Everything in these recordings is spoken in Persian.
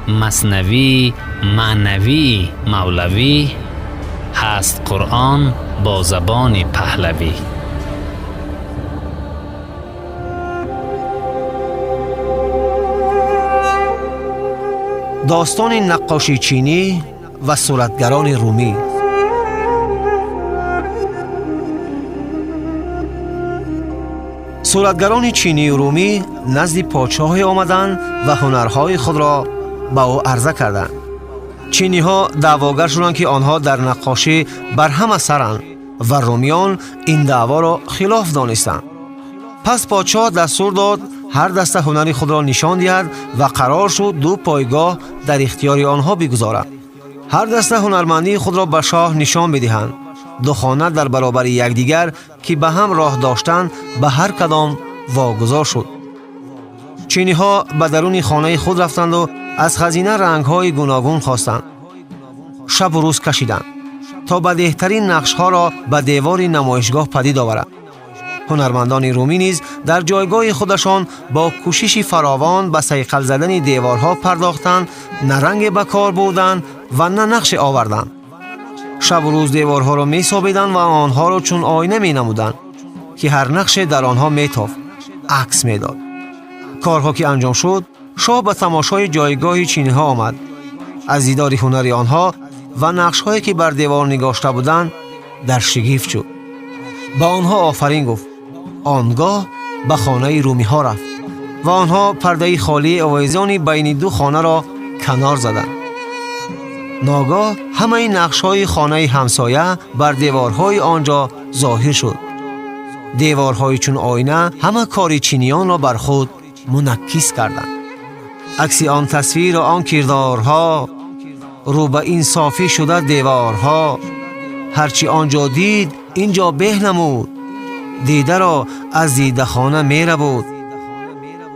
مثنوی، معنوی، مولوی هست قرآن با زبان پهلوی. داستان نقاشی چینی و صورتگران رومی. صورتگران چینی و رومی نزد پادشاه آمدند و هنرهای خود را به او عرضه کردند. چینی ها دعواگر شدند که آنها در نقاشی بر هم اثرند و رومیان این دعوا را خلاف دانستند. پس پادشاه دستور داد هر دسته هنری خود را نشان دهد و قرار شد دو پایگاه در اختیار آنها بگذارند. هر دسته هنرمندی خود را به شاه نشان بدهند. دو خانه در برابر یکدیگر که به هم راه داشتند به هر کدام واگذار شد. چینی ها به درون خانه خود رفتند و از خزینه رنگ های گوناگون خواستند. شب و روز کشیدند تا بهترین نقش ها را به دیوار نمایشگاه پدید آورند. هنرمندان رومی نیز در جایگاه خودشان با کوشش فراوان به صیقل زدن دیوارها پرداختند، نه رنگ به کار بردند و نه نقش آوردند. شب و روز دیوارها را می سابیدند و آنها را چون آینه می نمودند که هر نقش در آنها می تافت، عکس می داد. کارها که انجام شد، شاه به تماشای جایگاه چینی ها آمد. از دیدار هنر آنها و نقش هایی که بر دیوار نگاشته بودند در شگفت شد. با آنها آفرین گفت. آنگاه به خانه رومی ها رفت و آنها پرده خالی آویزانی بین دو خانه را کنار زدند. ناگاه همه نقش های خانه همسایه بر دیوارهای آنجا ظاهر شد. دیوارهای چون آینه همه کار چینیان را بر خود منعکس کردند. عکس آن تصویر و آن کردارها رو به این صافی شده دیوارها. هرچی آنجا دید اینجا به نمود، دیده را از دیده خانه میره بود.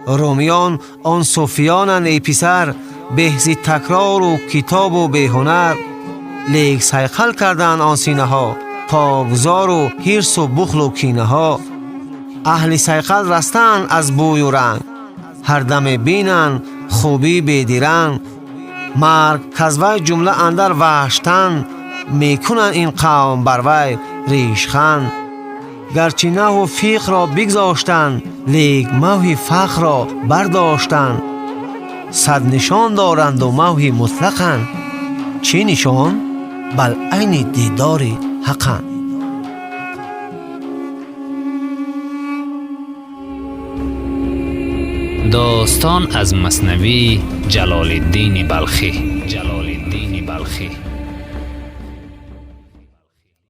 رومیان آن صوفیانند ای پسر، بهزی تکرار و کتاب و بهنر. لیک صیقل کردن آن سینه ها، پاگزار و حرص و بخل و کینه ها. اهل صیقل رستن از بوی و رنگ، هر دم بینن خوبی بیدیرنگ. مرگ کزوی جمله اندر وحشتن، میکنن این قوم بروی ریشخند. گرچه نه و فیق را بگذاشتن، لیک موه فخر را برداشتن. صد نشان دارند و موه مطلقن، چه نشان؟ بل عین دیدار حقن. داستان از مثنوی جلال الدین بلخی.